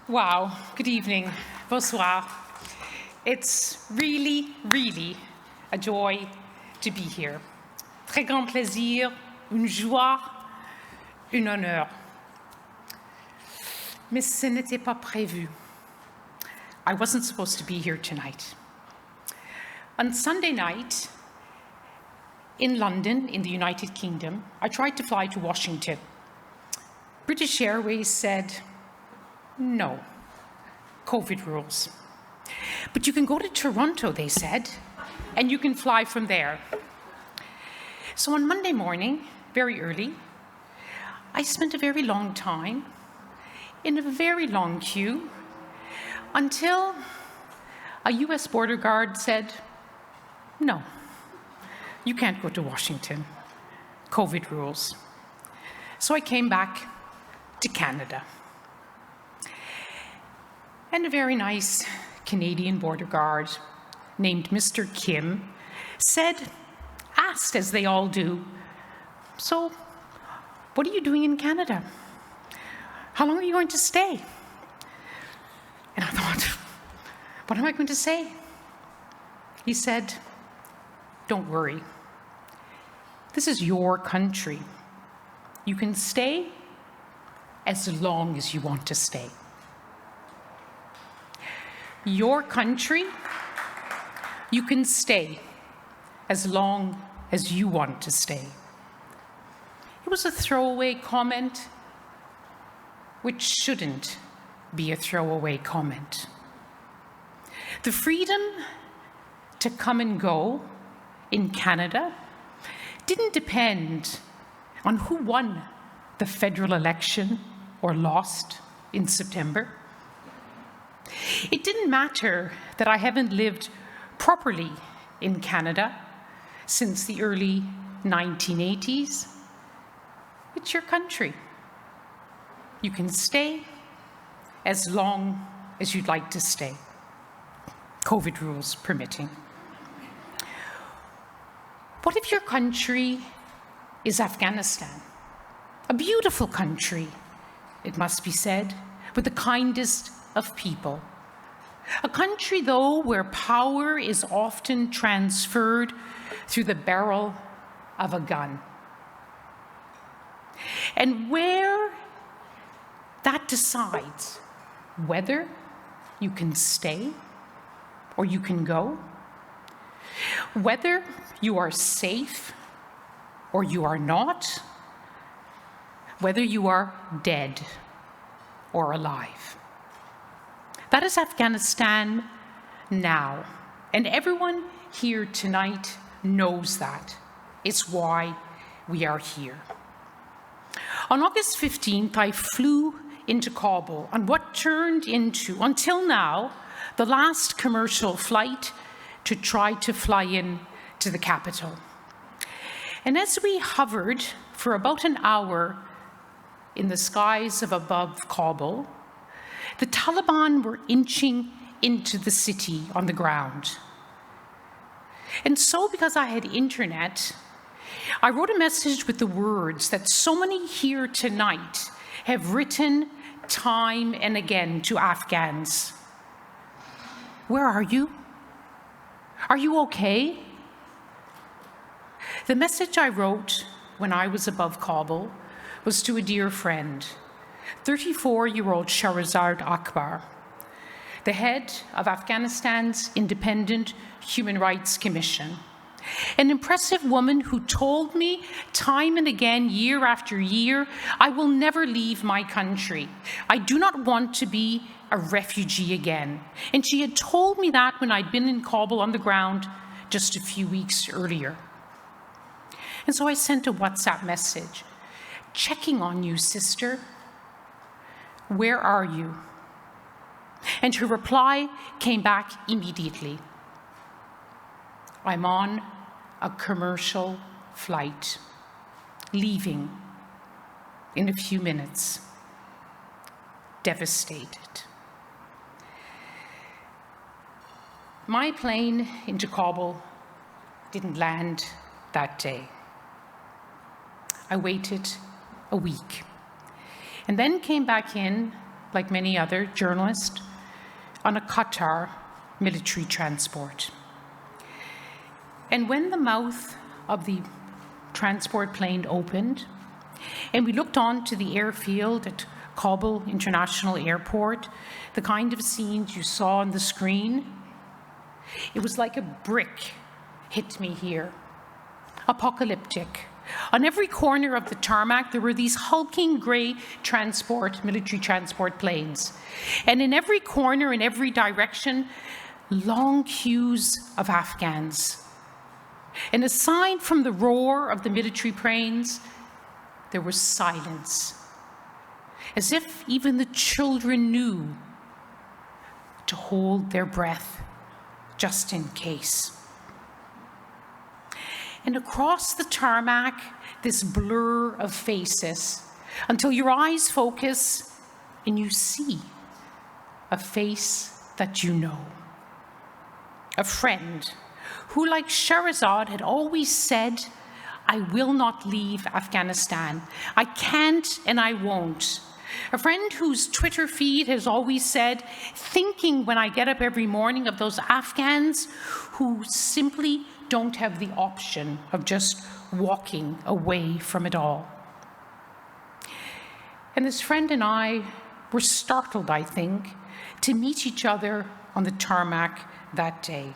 Wow, good evening, bonsoir. It's really a joy to be here. Très grand plaisir, une joie, un honneur. Mais ce n'était pas prévu. I wasn't supposed to be here tonight. On Sunday night, in London, in the United Kingdom, I tried to fly to Washington. British Airways said, no, COVID rules. But you can go to Toronto, they said, and you can fly from there. So on Monday morning, very early, I spent a very long time in a very long queue until a US border guard said, no, you can't go to Washington. COVID rules. So I came back to Canada. And a very nice Canadian border guard named Mr. Kim asked, as they all do, so what are you doing in Canada? How long are you going to stay? And I thought, what am I going to say? He said, don't worry. This is your country. You can stay as long as you want to stay. Your country, you can stay as long as you want to stay. It was a throwaway comment, which shouldn't be a throwaway comment. The freedom to come and go in Canada didn't depend on who won the federal election or lost in September. It didn't matter that I haven't lived properly in Canada since the early 1980s. It's your country. You can stay as long as you'd like to stay, COVID rules permitting. What if your country is Afghanistan? A beautiful country, it must be said, with the kindest of people. A country, though, where power is often transferred through the barrel of a gun. And where that decides whether you can stay or you can go, whether you are safe or you are not, whether you are dead or alive. That is Afghanistan now, and everyone here tonight knows that. It's why we are here. On August 15th, I flew into Kabul on what turned into, until now, the last commercial flight to try to fly in to the capital. And as we hovered for about an hour in the skies of above Kabul, the Taliban were inching into the city on the ground. And so, because I had internet, I wrote a message with the words that so many here tonight have written time and again to Afghans. Where are you? Are you okay? The message I wrote when I was above Kabul was to a dear friend, 34-year-old Shahrazad Akbar, the head of Afghanistan's Independent Human Rights Commission, an impressive woman who told me time and again, year after year, I will never leave my country. I do not want to be a refugee again. And she had told me that when I'd been in Kabul on the ground just a few weeks earlier. And so I sent a WhatsApp message, checking on you, sister. Where are you? And her reply came back immediately. I'm on a commercial flight, leaving in a few minutes, devastated. My plane into Kabul didn't land that day. I waited a week and then came back in like many other journalists, on a Qatar military transport. And when the mouth of the transport plane opened, and we looked onto the airfield at Kabul International Airport, the kind of scenes you saw on the screen, it was like a brick hit me here. Apocalyptic. On every corner of the tarmac, there were these hulking grey military transport planes. And in every corner, in every direction, long queues of Afghans. And aside from the roar of the military planes, there was silence, as if even the children knew to hold their breath just in case. And across the tarmac, this blur of faces, until your eyes focus and you see a face that you know. A friend who, like Shahrazad, had always said, I will not leave Afghanistan. I can't and I won't. A friend whose Twitter feed has always said, thinking when I get up every morning of those Afghans who simply don't have the option of just walking away from it all. And this friend and I were startled, I think, to meet each other on the tarmac that day.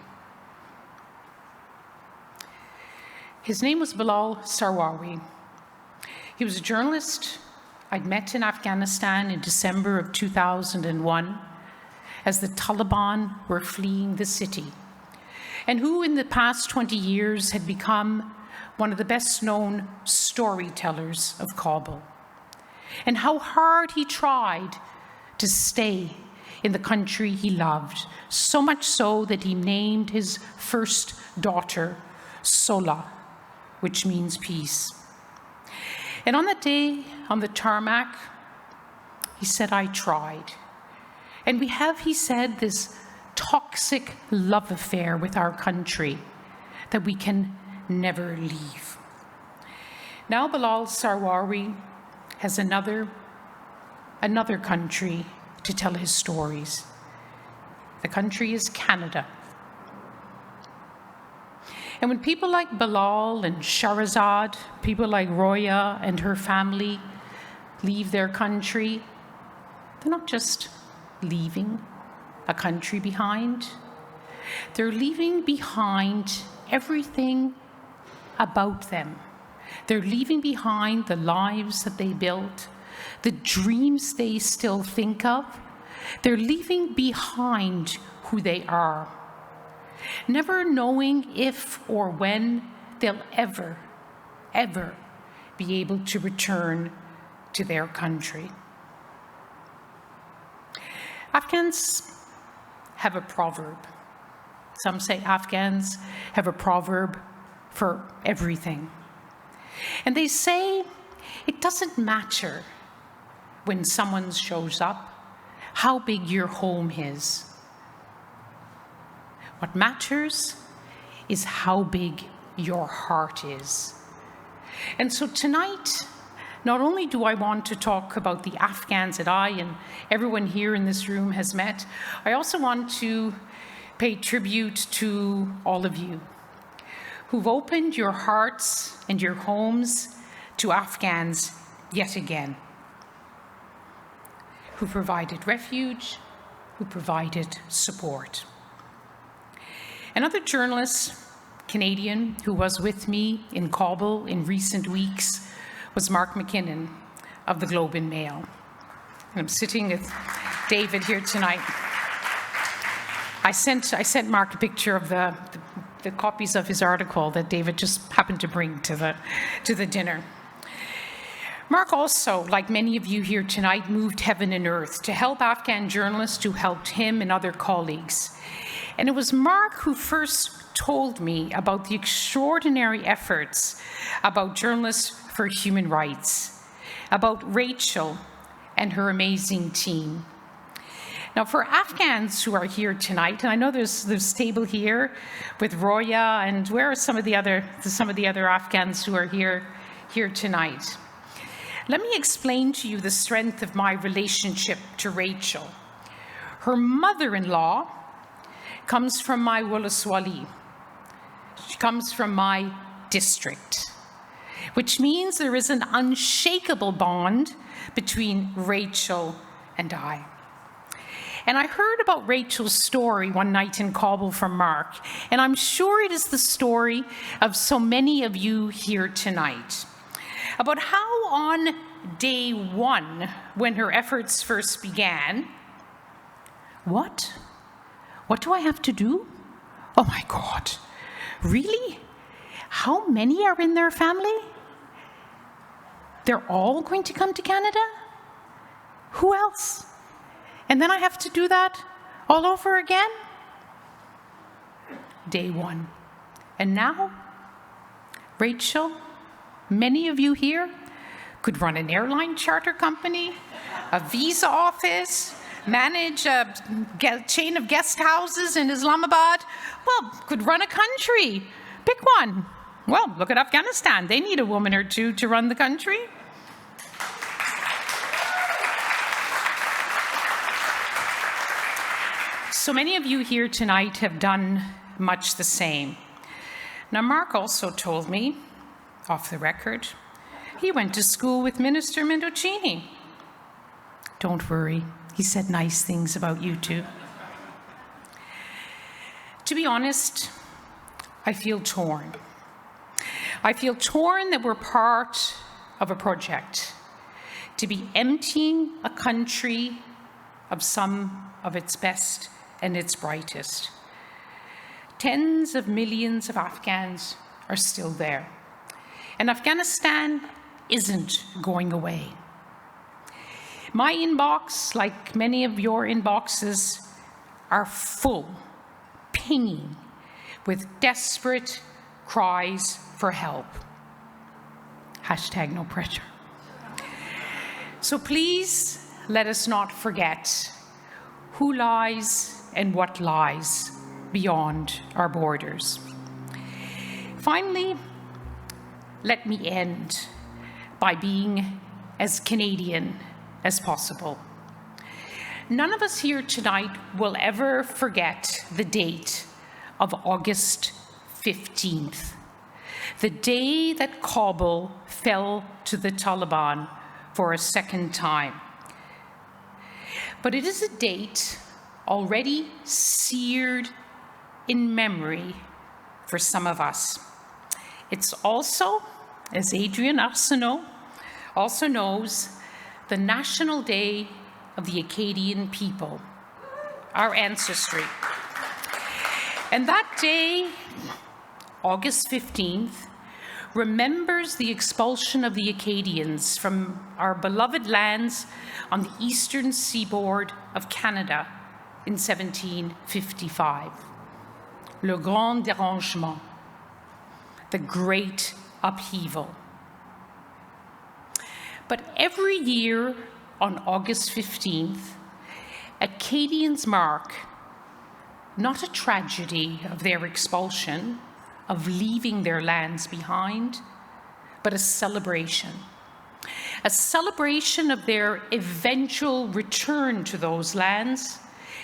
His name was Bilal Sarwari. He was a journalist I'd met in Afghanistan in December of 2001 as the Taliban were fleeing the city, and who in the past 20 years had become one of the best known storytellers of Kabul, and how hard he tried to stay in the country he loved, so much so that he named his first daughter Sola, which means peace. And on that day, on the tarmac, he said, I tried. And we have, he said, this toxic love affair with our country that we can never leave. Now Bilal Sarwari has another country to tell his stories. The country is Canada. And when people like Bilal and Shahrazad, people like Roya and her family leave their country, they're not just leaving a country behind. They're leaving behind everything about them. They're leaving behind the lives that they built, the dreams they still think of. They're leaving behind who they are, never knowing if or when they'll ever be able to return to their country. Afghans have a proverb. Some say Afghans have a proverb for everything. And they say it doesn't matter when someone shows up how big your home is. What matters is how big your heart is. And so tonight, not only do I want to talk about the Afghans that I and everyone here in this room has met, I also want to pay tribute to all of you who've opened your hearts and your homes to Afghans yet again, who provided refuge, who provided support. Another journalist, Canadian, who was with me in Kabul in recent weeks was Mark McKinnon of the Globe and Mail. And I'm sitting with David here tonight. I sent Mark a picture of the copies of his article that David just happened to bring to the dinner. Mark also, like many of you here tonight, moved heaven and earth to help Afghan journalists who helped him and other colleagues. And it was Mark who first told me about the extraordinary efforts about Journalists for Human Rights, about Rachel and her amazing team. Now, for Afghans who are here tonight, and I know there's a table here with Roya, and where are some of the other Afghans who are here tonight? Let me explain to you the strength of my relationship to Rachel. Her mother-in-law comes from my Wolaswali. She comes from my district, which means there is an unshakable bond between Rachel and I. And I heard about Rachel's story one night in Kabul from Mark, and I'm sure it is the story of so many of you here tonight, about how on day one, when her efforts first began, what do I have to do? Oh my God, really? How many are in their family? They're all going to come to Canada? Who else? And then I have to do that all over again? Day one. And now, Rachel, many of you here could run an airline charter company, a visa office, manage a chain of guest houses in Islamabad. Well, could run a country. Pick one. Well, look at Afghanistan. They need a woman or two to run the country. So many of you here tonight have done much the same. Now, Mark also told me, off the record, he went to school with Minister Mendocini. Don't worry, he said nice things about you too. To be honest, I feel torn. I feel torn that we're part of a project to be emptying a country of some of its best and its brightest. Tens of millions of Afghans are still there, and Afghanistan isn't going away. My inbox, like many of your inboxes, are full, pinging with desperate cries for help. # no pressure. So please let us not forget who lies and what lies beyond our borders. Finally, let me end by being as Canadian as possible. None of us here tonight will ever forget the date of August 15th, the day that Kabul fell to the Taliban for a second time. But it is a date already seared in memory for some of us. It's also, as Adrian Arsenault also knows, the National Day of the Acadian people, our ancestry. And that day, August 15th, remembers the expulsion of the Acadians from our beloved lands on the eastern seaboard of Canada in 1755. Le Grand Dérangement, the great upheaval. But every year on August 15th, Acadians mark not a tragedy of their expulsion, of leaving their lands behind, but a celebration of their eventual return to those lands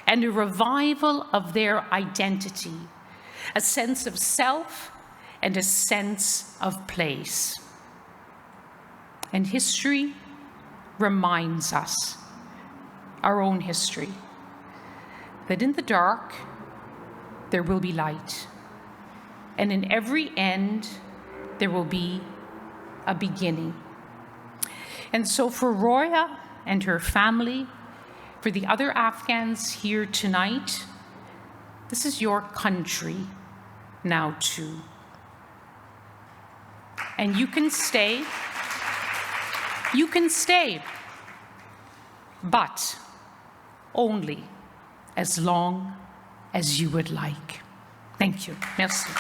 and a revival of their identity, a sense of self and a sense of place. And history reminds us, our own history, that in the dark there will be light, and in every end there will be a beginning. And so for Roya and her family, for the other Afghans here tonight, this is your country now too. And you can stay, but only as long as you would like. Thank you. Merci.